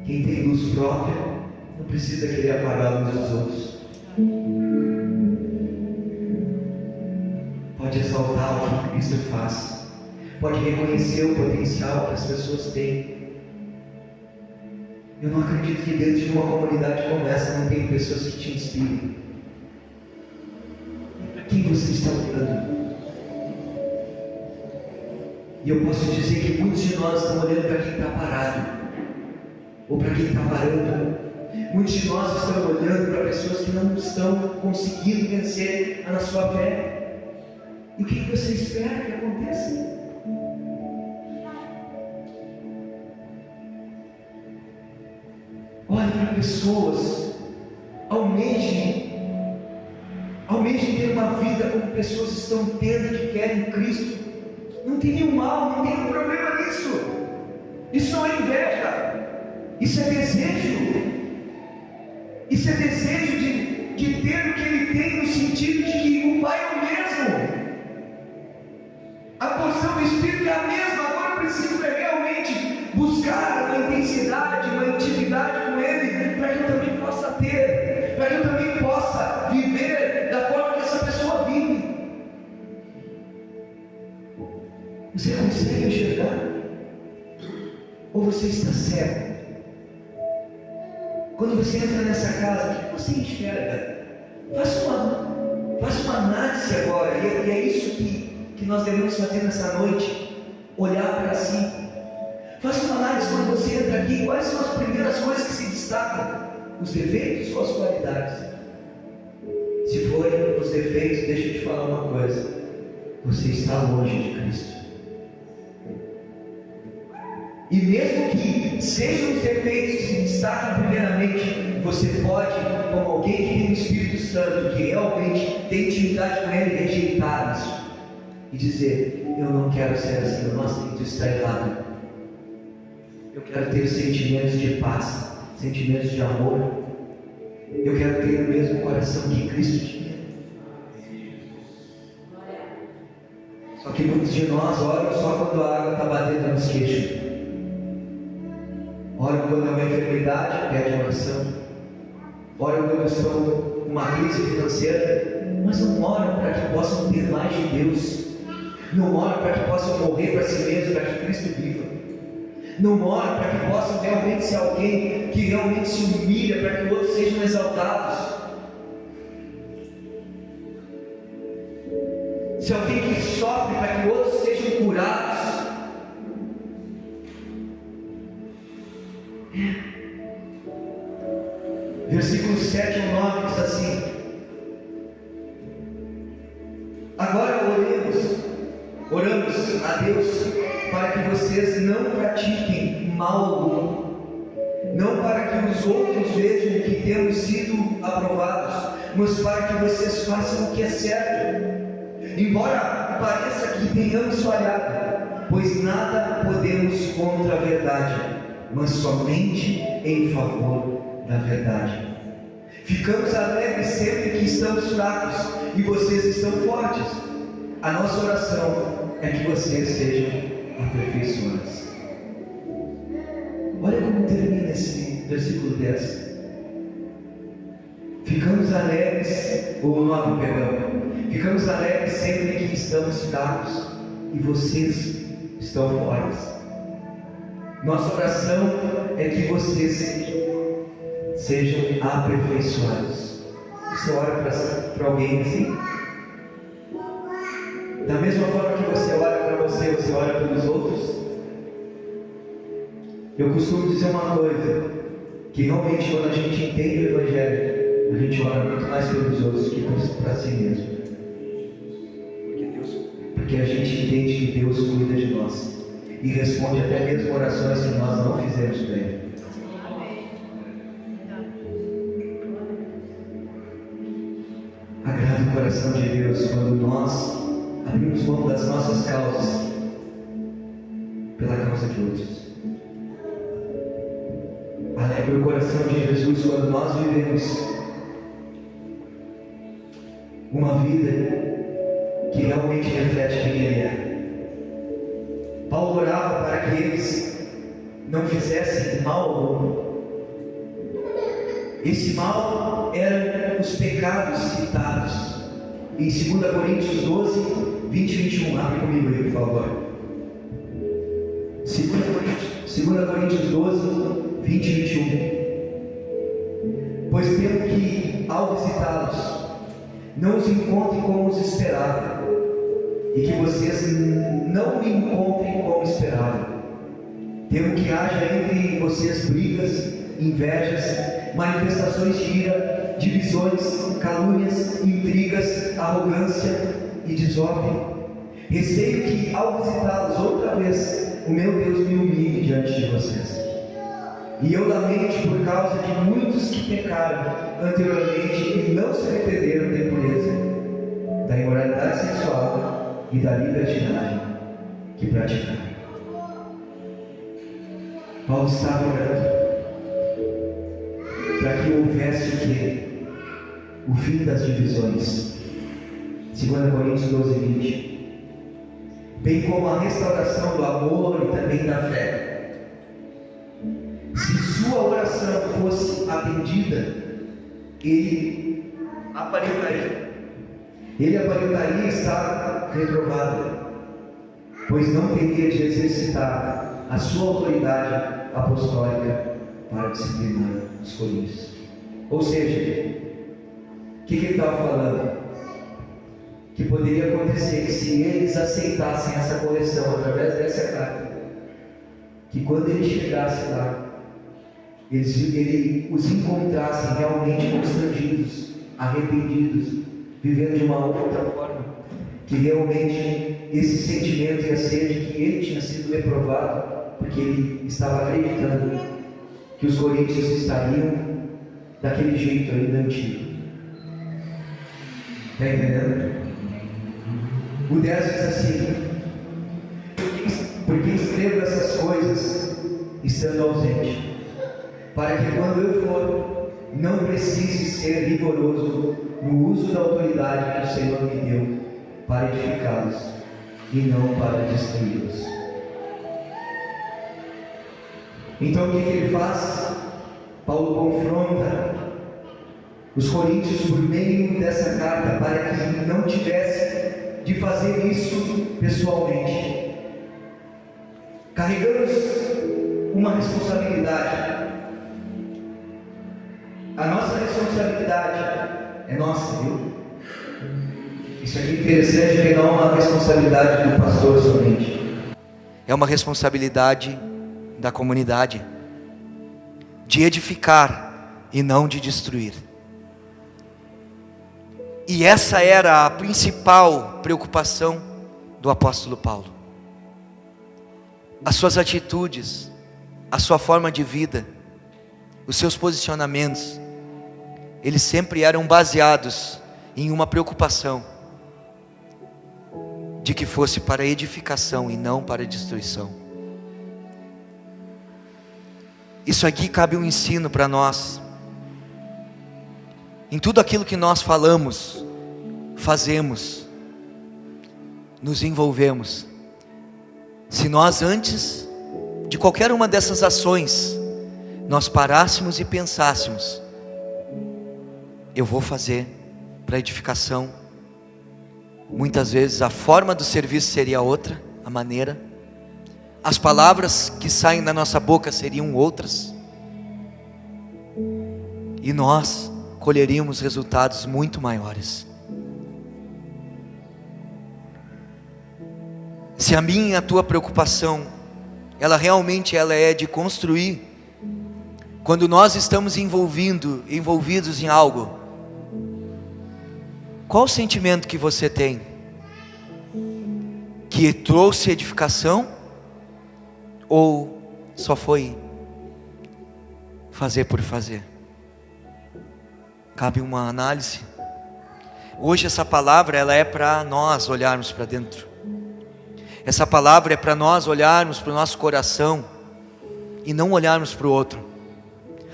Quem tem luz própria não precisa querer apagar a luz dos outros. Pode exaltar o que Cristo faz, pode reconhecer o potencial que as pessoas têm. Eu não acredito que dentro de uma comunidade como essa não tem pessoas que te inspirem. Para quem você está olhando? E eu posso dizer que muitos de nós estão olhando para quem está parado, ou para quem está parando. Muitos de nós estão olhando para pessoas que não estão conseguindo vencer na sua fé. E o que você espera que aconteça? Olhe para pessoas, almejem ter uma vida como pessoas estão tendo que querem Cristo. Não tem nenhum mal, não tem nenhum problema nisso. Isso não é inveja, isso é desejo. Isso é desejo de ter o que ele tem, no sentido de que o Pai é o mesmo. A porção do Espírito é a mesma. Agora eu preciso realmente buscar uma intensidade, uma intimidade com Ele, para que eu também possa ter, para que eu também possa viver da forma que essa pessoa vive. Você consegue enxergar? Ou você está cego? Quando você entra nessa casa, o que você enxerga? Faça uma análise agora, e é isso que nós devemos fazer nessa noite, olhar para si. Faça uma análise quando você entra aqui, quais são as primeiras coisas que se destacam? Os defeitos ou as qualidades? Se forem os defeitos, deixa eu te falar uma coisa: você está longe de Cristo. E mesmo que sejam os defeitos que se destacam primeiramente, você pode, como alguém que tem o Espírito Santo, que realmente tem intimidade com Ele, rejeitar isso e dizer: eu não quero ser assim, eu não aceito, isso está errado. Eu quero ter sentimentos de paz, sentimentos de amor. Eu quero ter o mesmo coração que Cristo tinha. Só que muitos de nós oram só quando a água está batendo nos queixos. Oram quando é uma enfermidade, pede oração. Oram quando estão com uma crise financeira, mas não oram para que possam ter mais de Deus. Não oram para que possam morrer para si mesmos, para que Cristo viva. Não oram para que possam realmente ser alguém que realmente se humilha para que outros sejam exaltados. Se alguém que sofre para que outros sejam curados. Versículos 7 ao 9 diz assim: agora oramos a Deus para que vocês não pratiquem mal algum, não para que os outros vejam que temos sido aprovados, mas para que vocês façam o que é certo, embora pareça que tenhamos falhado, pois nada podemos contra a verdade, mas somente em favor da verdade. Ficamos alegres sempre que estamos fracos e vocês estão fortes. A nossa oração é que vocês sejam aperfeiçoados. Olha como termina esse versículo 10. Ficamos alegres, ou 9, perdão. Ficamos alegres sempre que estamos fracos e vocês estão fortes. Nossa oração é que vocês sejam aperfeiçoados. Você ora para alguém assim? Da mesma forma que você ora para você, você ora pelos outros? Eu costumo dizer uma coisa, que realmente quando a gente entende o Evangelho, a gente ora muito mais pelos outros que para si mesmo. Porque a gente entende que Deus cuida de nós e responde até mesmo orações que nós não fizemos para Ele. Agrada o coração de Deus quando nós abrimos mão das nossas causas causa de outros. Alegra o coração de Jesus quando nós vivemos uma vida que realmente reflete quem Ele é. Paulo orava para que eles não fizessem mal algum. Esse mal eram os pecados citados em 2 Coríntios 12, 20 e 21. Abre comigo aí, por favor. 2 Coríntios 12, 20 e 21. Pois temo que, ao visitá-los, não os encontrem como os esperava, e que vocês não me encontrem como esperavam. Temo que haja entre vocês brigas, invejas, manifestações de ira, divisões, calúnias, intrigas, arrogância e desordem. Receio que, ao visitá-los outra vez, o meu Deus me humilhe diante de vocês, e eu lamente por causa de muitos que pecaram anteriormente e não se arrependeram da impureza, da imoralidade sexual e da libertinagem que praticaram. Paulo estava orando para que houvesse o quê? O fim das divisões. 2 Coríntios 12, 20. Bem como a restauração do amor e também da fé. Se sua oração fosse atendida, ele aparentaria estar reprovado, pois não teria de exercitar a sua autoridade apostólica para disciplinar os coríntios. Ou seja, o que ele estava falando? Que poderia acontecer que, se eles aceitassem essa correção através dessa carta, que quando ele chegasse lá, ele os encontrasse realmente constrangidos, arrependidos, vivendo de uma outra forma, que realmente esse sentimento ia ser de que ele tinha sido reprovado, porque ele estava acreditando que os coríntios estariam daquele jeito ainda antigo. Está entendendo? O 10 diz assim: porque escrevo essas coisas estando ausente, para que quando eu for, não precise ser rigoroso no uso da autoridade que o Senhor me deu para edificá-los e não para destruí-los. Então o que ele faz? Paulo confronta os coríntios por meio dessa carta para que não tivesse de fazer isso pessoalmente. Carregamos uma responsabilidade. A nossa responsabilidade é nossa, viu? Isso aqui é interessante, porque não é uma responsabilidade do pastor somente. É uma responsabilidade da comunidade, de edificar e não de destruir. E essa era a principal preocupação do apóstolo Paulo. As suas atitudes, a sua forma de vida, os seus posicionamentos, eles sempre eram baseados em uma preocupação de que fosse para edificação e não para destruição. Isso aqui cabe um ensino para nós. Em tudo aquilo que nós falamos, fazemos, nos envolvemos, se nós antes de qualquer uma dessas ações, nós parássemos e pensássemos: eu vou fazer para edificação. Muitas vezes a forma do serviço seria outra, a maneira, as palavras que saem da nossa boca seriam outras, e nós colheríamos resultados muito maiores. Se a minha e a tua preocupação, ela realmente é de construir, quando nós estamos envolvidos em algo, qual o sentimento que você tem? Que trouxe edificação? Ou só foi fazer por fazer? Cabe uma análise. Hoje essa palavra ela é para nós olharmos para dentro. Essa palavra é para nós olharmos para o nosso coração e não olharmos para o outro.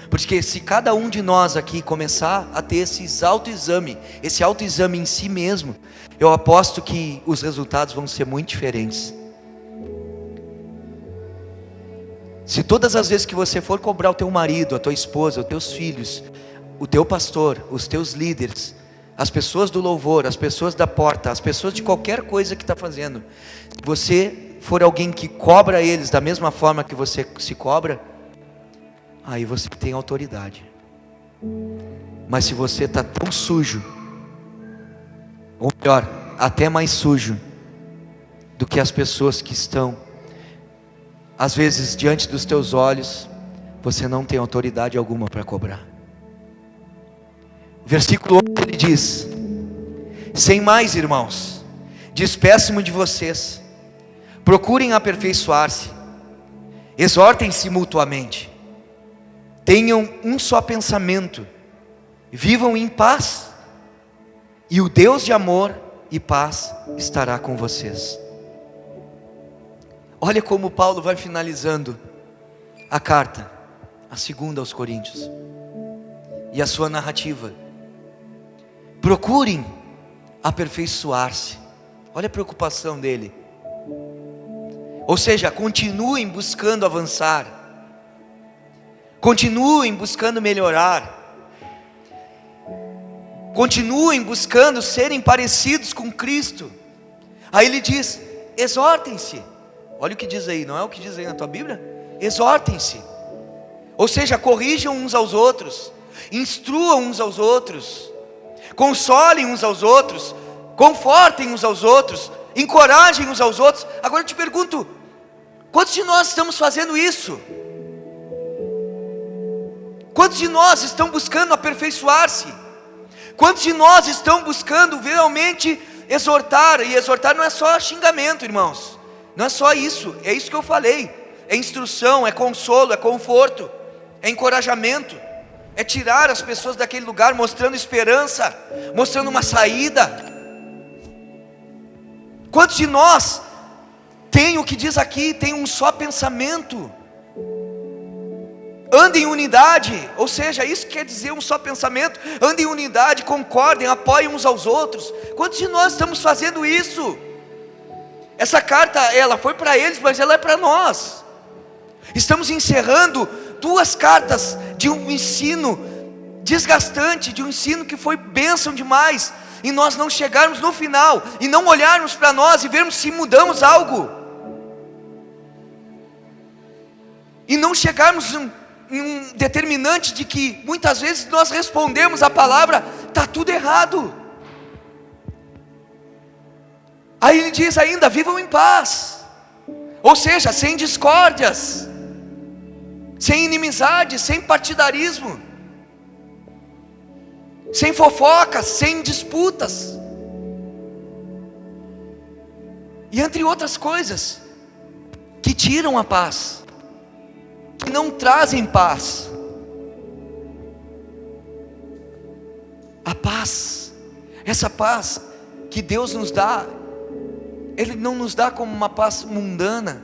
Porque se cada um de nós aqui começar a ter esse autoexame em si mesmo, eu aposto que os resultados vão ser muito diferentes. Se todas as vezes que você for cobrar o teu marido, a tua esposa, os teus filhos, o teu pastor, os teus líderes, as pessoas do louvor, as pessoas da porta, as pessoas de qualquer coisa que está fazendo, se você for alguém que cobra eles da mesma forma que você se cobra, aí você tem autoridade. Mas se você está tão sujo, ou melhor, até mais sujo do que as pessoas que estão, às vezes diante dos teus olhos, você não tem autoridade alguma para cobrar. Versículo 8 ele diz: sem mais, irmãos, despeço-me de vocês, procurem aperfeiçoar-se, exortem-se mutuamente, tenham um só pensamento, vivam em paz, e o Deus de amor e paz estará com vocês. Olha como Paulo vai finalizando a carta, a segunda aos Coríntios, e a sua narrativa. Procurem aperfeiçoar-se. Olha a preocupação dele. Ou seja, continuem buscando avançar, continuem buscando melhorar, continuem buscando serem parecidos com Cristo. Aí ele diz: exortem-se. Olha o que diz aí, não é o que diz aí na tua Bíblia? Exortem-se. Ou seja, corrijam uns aos outros, instruam uns aos outros, consolem uns aos outros, confortem uns aos outros, encorajem uns aos outros. Agora eu te pergunto, quantos de nós estamos fazendo isso? Quantos de nós estão buscando aperfeiçoar-se? Quantos de nós estão buscando realmente exortar? E exortar não é só xingamento, irmãos. Não é só isso, é isso que eu falei. É instrução, é consolo, é conforto, é encorajamento, é tirar as pessoas daquele lugar, mostrando esperança, mostrando uma saída. Quantos de nós tem o que diz aqui, tem um só pensamento? Andem em unidade, ou seja, isso quer dizer um só pensamento. Andem em unidade, concordem, apoiem uns aos outros. Quantos de nós estamos fazendo isso? Essa carta, ela foi para eles, mas ela é para nós. Estamos encerrando 2 cartas de um ensino desgastante, de um ensino que foi bênção demais, e nós não chegarmos no final, e não olharmos para nós e vermos se mudamos algo, e não chegarmos em um determinante de que muitas vezes nós respondemos a palavra, está tudo errado. Aí ele diz ainda: vivam em paz, ou seja, sem discórdias, sem inimizade, sem partidarismo, sem fofocas, sem disputas, e entre outras coisas que tiram a paz, que não trazem paz. A paz, essa paz que Deus nos dá, Ele não nos dá como uma paz mundana.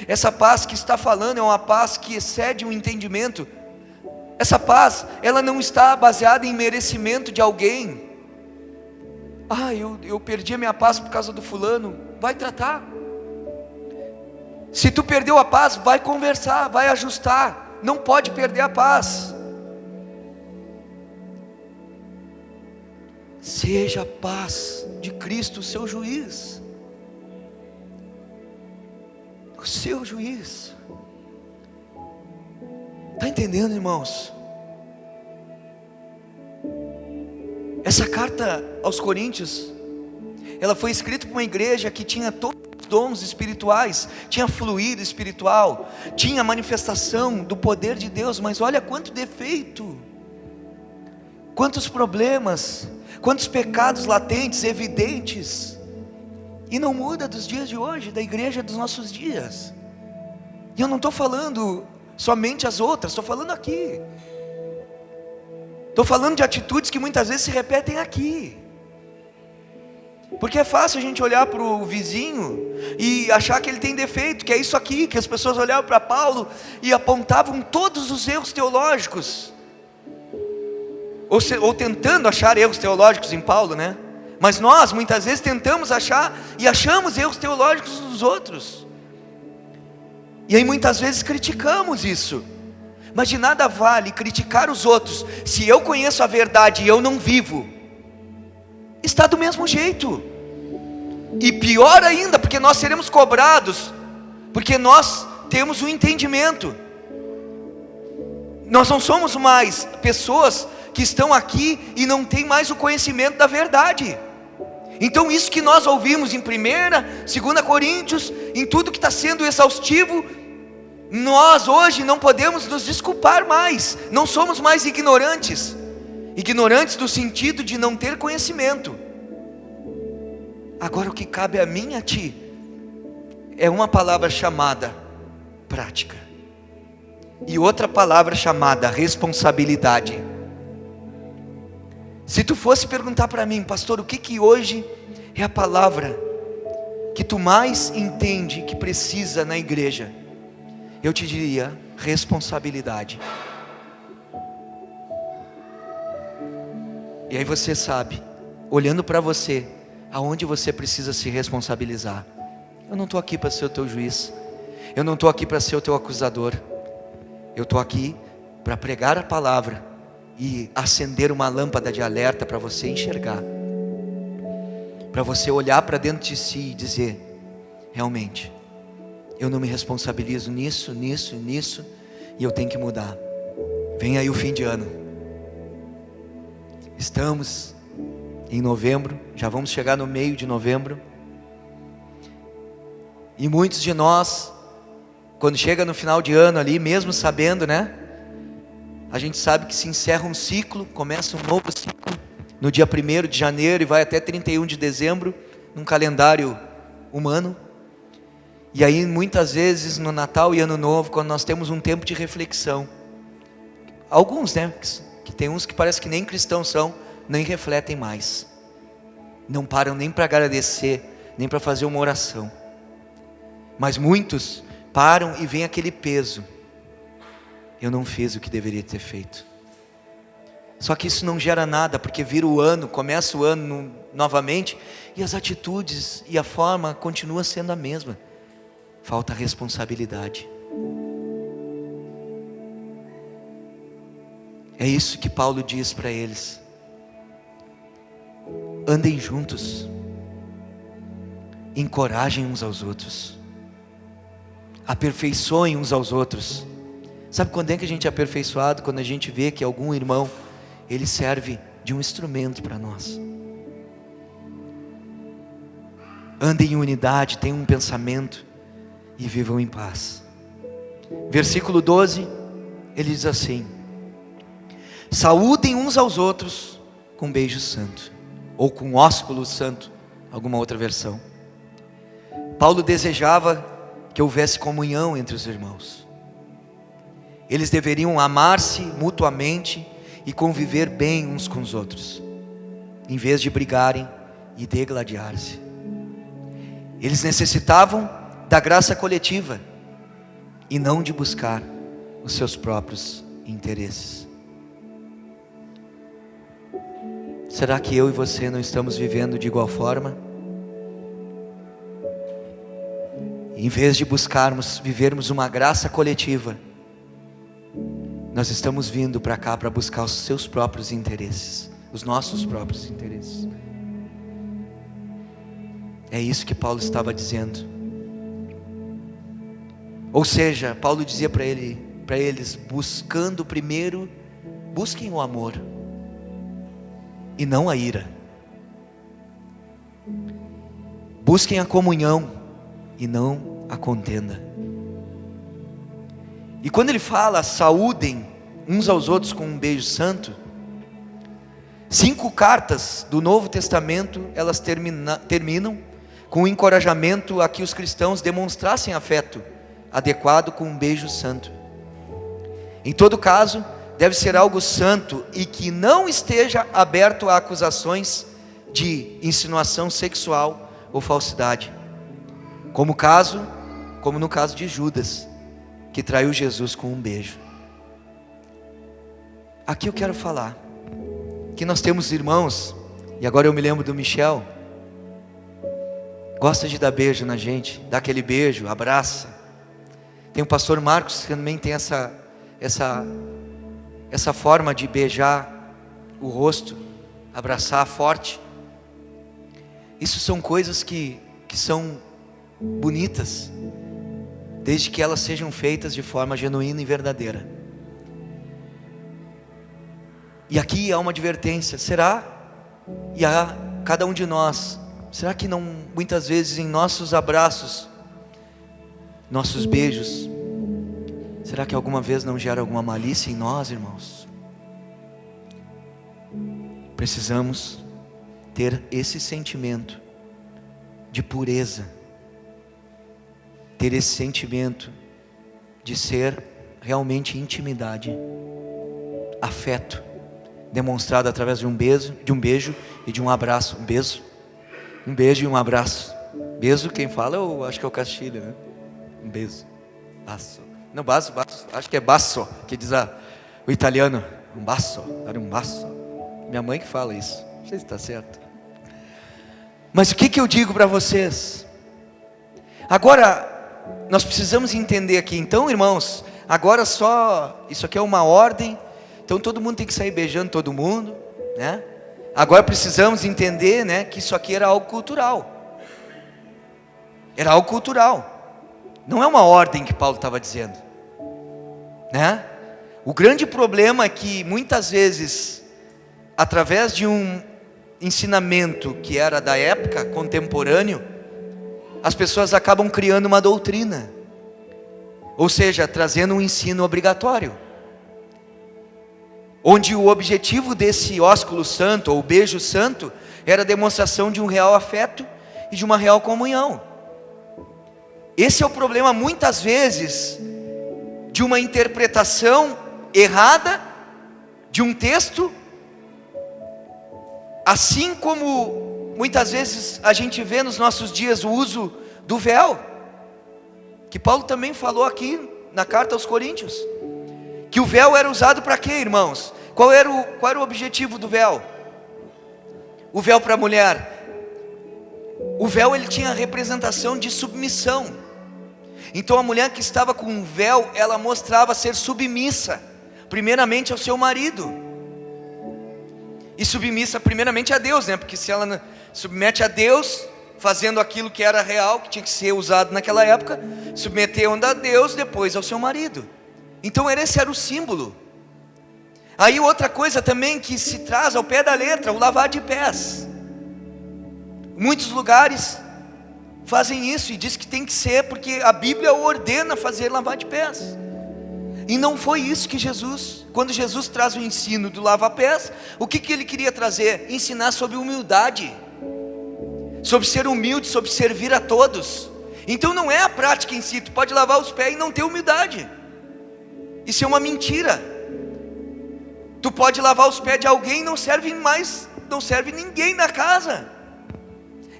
Essa paz que está falando é uma paz que excede o entendimento. Essa paz, ela não está baseada em merecimento de alguém. Eu perdi a minha paz por causa do fulano. Vai tratar. Se tu perdeu a paz, vai conversar, vai ajustar. Não pode perder a paz. Seja a paz de Cristo o seu juiz. O seu juiz. Está entendendo, irmãos? Essa carta aos Coríntios, ela foi escrita para uma igreja que tinha todos os dons espirituais, tinha fluir espiritual, tinha manifestação do poder de Deus, mas olha quanto defeito, quantos problemas, quantos pecados latentes, evidentes. E não muda dos dias de hoje, da igreja dos nossos dias. E eu não estou falando somente as outras, estou falando aqui. Estou falando de atitudes que muitas vezes se repetem aqui. Porque é fácil a gente olhar para o vizinho e achar que ele tem defeito, que é isso aqui, que as pessoas olhavam para Paulo e apontavam todos os erros teológicos, ou tentando achar erros teológicos em Paulo, né? Mas nós muitas vezes tentamos achar e achamos erros teológicos dos outros, e aí muitas vezes criticamos isso. Mas de nada vale criticar os outros se eu conheço a verdade e eu não vivo. Está do mesmo jeito, e pior ainda, porque nós seremos cobrados, porque nós temos um entendimento. Nós não somos mais pessoas que estão aqui e não têm mais o conhecimento da verdade. Então isso que nós ouvimos em 1ª, 2 Coríntios, em tudo que está sendo exaustivo, nós hoje não podemos nos desculpar mais. Não somos mais ignorantes no sentido de não ter conhecimento. Agora o que cabe a mim e a ti é uma palavra chamada prática e outra palavra chamada responsabilidade. Se tu fosse perguntar para mim, pastor, o que hoje é a palavra que tu mais entende que precisa na igreja, eu te diria responsabilidade. E aí você sabe, olhando para você, aonde você precisa se responsabilizar. Eu não estou aqui para ser o teu juiz, eu não estou aqui para ser o teu acusador, eu estou aqui para pregar a palavra e acender uma lâmpada de alerta para você enxergar, para você olhar para dentro de si e dizer: realmente, eu não me responsabilizo nisso, e eu tenho que mudar. Vem aí o fim de ano, estamos em novembro, já vamos chegar no meio de novembro, e muitos de nós, quando chega no final de ano ali, mesmo sabendo, né, a gente sabe que se encerra um ciclo, começa um novo ciclo no dia 1º de janeiro e vai até 31 de dezembro, num calendário humano. E aí muitas vezes no Natal e Ano Novo, quando nós temos um tempo de reflexão, alguns, né, que tem uns que parece que nem cristãos são, nem refletem mais, não param nem para agradecer, nem para fazer uma oração, mas muitos param e vem aquele peso: eu não fiz o que deveria ter feito. Só que isso não gera nada, porque vira o ano, começa o ano novamente, e as atitudes e a forma continua sendo a mesma. Falta responsabilidade. É isso que Paulo diz para eles: andem juntos, encorajem uns aos outros, aperfeiçoem uns aos outros. Sabe quando é que a gente é aperfeiçoado? Quando a gente vê que algum irmão, ele serve de um instrumento para nós. Andem em unidade, tenham um pensamento e vivam em paz. Versículo 12, ele diz assim: saúdem uns aos outros com beijo santo, ou com ósculo santo, alguma outra versão. Paulo desejava que houvesse comunhão entre os irmãos. Eles deveriam amar-se mutuamente e conviver bem uns com os outros, em vez de brigarem e degladiar-se. Eles necessitavam da graça coletiva e não de buscar os seus próprios interesses. Será que eu e você não estamos vivendo de igual forma? Em vez de vivermos uma graça coletiva, nós estamos vindo para cá para buscar os seus próprios interesses, os nossos próprios interesses. É isso que Paulo estava dizendo. Ou seja, Paulo dizia para eles, buscando primeiro, busquem o amor e não a ira. Busquem a comunhão e não a contenda. E quando ele fala saúdem uns aos outros com um beijo santo, 5 cartas do Novo Testamento, elas terminam com um encorajamento a que os cristãos demonstrassem afeto adequado com um beijo santo. Em todo caso, deve ser algo santo e que não esteja aberto a acusações de insinuação sexual ou falsidade, como no caso de Judas, que traiu Jesus com um beijo. Aqui eu quero falar que nós temos irmãos, e agora eu me lembro do Michel, gosta de dar beijo na gente, dá aquele beijo, abraça. Tem o pastor Marcos que também tem essa forma de beijar o rosto, abraçar forte. Isso são coisas que são bonitas, desde que elas sejam feitas de forma genuína e verdadeira. E aqui há uma advertência: será, e a cada um de nós, será que não, muitas vezes em nossos abraços, nossos beijos, será que alguma vez não gera alguma malícia em nós, irmãos? Precisamos ter esse sentimento de pureza, ter esse sentimento de ser realmente intimidade, afeto, demonstrado através de um beijo e de um abraço. Um beijo e um abraço. Beijo, quem fala, eu acho que é o Castilho, né? Um beijo. Basso. Não, basso, acho que é basso, que diz o italiano. Um basso, era um basso. Minha mãe que fala isso. Não sei se está certo. Mas o que eu digo para vocês? Agora, nós precisamos entender aqui, então, irmãos, agora isso aqui é uma ordem, então todo mundo tem que sair beijando todo mundo, né? Agora precisamos entender, né, que isso aqui era algo cultural. Era algo cultural. Não é uma ordem que Paulo estava dizendo, né? O grande problema é que muitas vezes, através de um ensinamento que era da época, contemporâneo, as pessoas acabam criando uma doutrina, ou seja, trazendo um ensino obrigatório, onde o objetivo desse ósculo santo, ou beijo santo, era a demonstração de um real afeto e de uma real comunhão. Esse é o problema, muitas vezes, de uma interpretação errada de um texto, assim como muitas vezes a gente vê nos nossos dias o uso do véu, que Paulo também falou aqui na carta aos Coríntios, que o véu era usado para quê, irmãos? Qual era o objetivo do véu? O véu para a mulher, o véu ele tinha a representação de submissão. Então a mulher que estava com um véu, ela mostrava ser submissa, primeiramente ao seu marido, e submissa primeiramente a Deus, né? Porque se ela submete a Deus, fazendo aquilo que era real, que tinha que ser usado naquela época, submetendo a Deus, depois ao seu marido. Então esse era o símbolo. Aí outra coisa também que se traz ao pé da letra, o lavar de pés. Muitos lugares fazem isso e diz que tem que ser, porque a Bíblia ordena fazer lavar de pés. E não foi isso que quando Jesus traz o ensino do lava-pés, o que ele queria trazer? Ensinar sobre humildade, sobre ser humilde, sobre servir a todos. Então não é a prática em si, tu pode lavar os pés e não ter humildade. Isso é uma mentira. Tu pode lavar os pés de alguém e não serve ninguém na casa.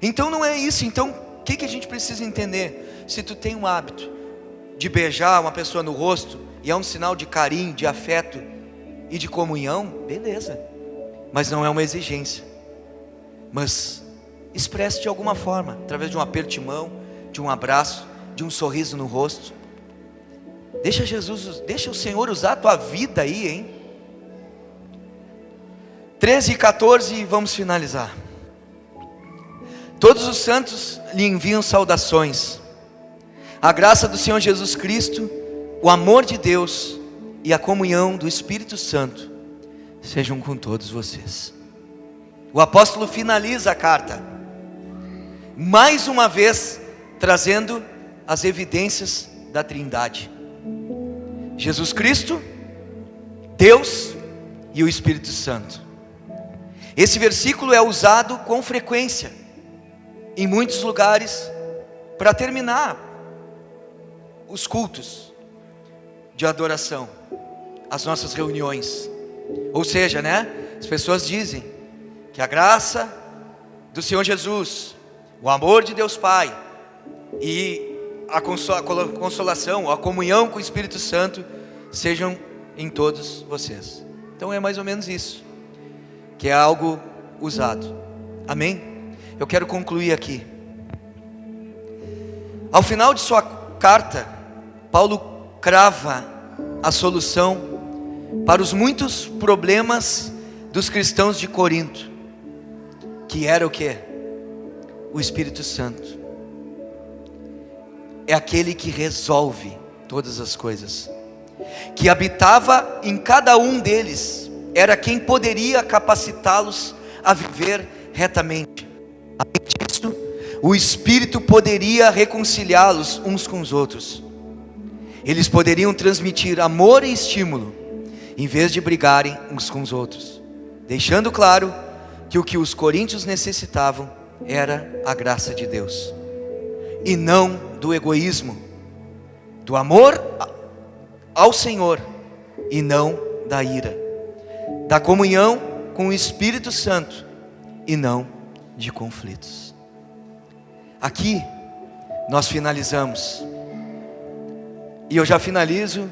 Então não é isso. Então o que a gente precisa entender? Se tu tem um hábito de beijar uma pessoa no rosto, e é um sinal de carinho, de afeto e de comunhão, beleza, mas não é uma exigência. Mas expresse de alguma forma, através de um aperto de mão, de um abraço, de um sorriso no rosto. Deixa o Senhor usar a tua vida aí, hein? 13 e 14, vamos finalizar. Todos os santos lhe enviam saudações. A graça do Senhor Jesus Cristo, o amor de Deus e a comunhão do Espírito Santo sejam com todos vocês. O apóstolo finaliza a carta, mais uma vez trazendo as evidências da Trindade: Jesus Cristo, Deus e o Espírito Santo. Esse versículo é usado com frequência em muitos lugares para terminar os cultos de adoração, as nossas reuniões. Ou seja, né, as pessoas dizem que a graça do Senhor Jesus, o amor de Deus Pai e a consolação, a comunhão com o Espírito Santo sejam em todos vocês. Então é mais ou menos isso, que é algo usado. Amém? Eu quero concluir aqui. Ao final de sua carta, Paulo crava a solução para os muitos problemas dos cristãos de Corinto, que era o quê? O Espírito Santo. É aquele que resolve todas as coisas, que habitava em cada um deles, era quem poderia capacitá-los a viver retamente. Além disso, o Espírito poderia reconciliá-los uns com os outros. Eles poderiam transmitir amor e estímulo, em vez de brigarem uns com os outros, deixando claro que o que os coríntios necessitavam era a graça de Deus, e não do egoísmo, do amor ao Senhor, e não da ira, da comunhão com o Espírito Santo, e não de conflitos. Aqui nós finalizamos, e eu já finalizo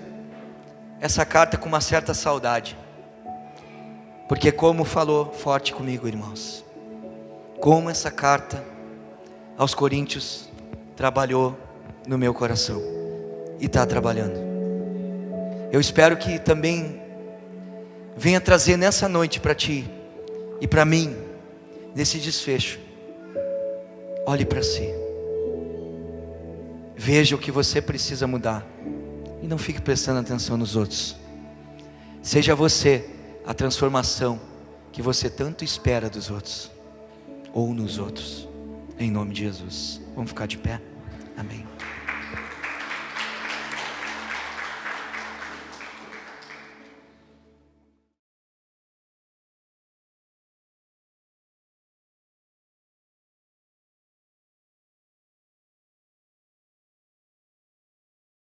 essa carta com uma certa saudade, porque como falou forte comigo, irmãos, como essa carta aos Coríntios trabalhou no meu coração, e está trabalhando. Eu espero que também venha trazer nessa noite para ti e para mim, nesse desfecho, olhe para si, veja o que você precisa mudar, e não fique prestando atenção nos outros. Seja você a transformação que você tanto espera dos outros, ou nos outros, em nome de Jesus. Vamos ficar de pé? Amém.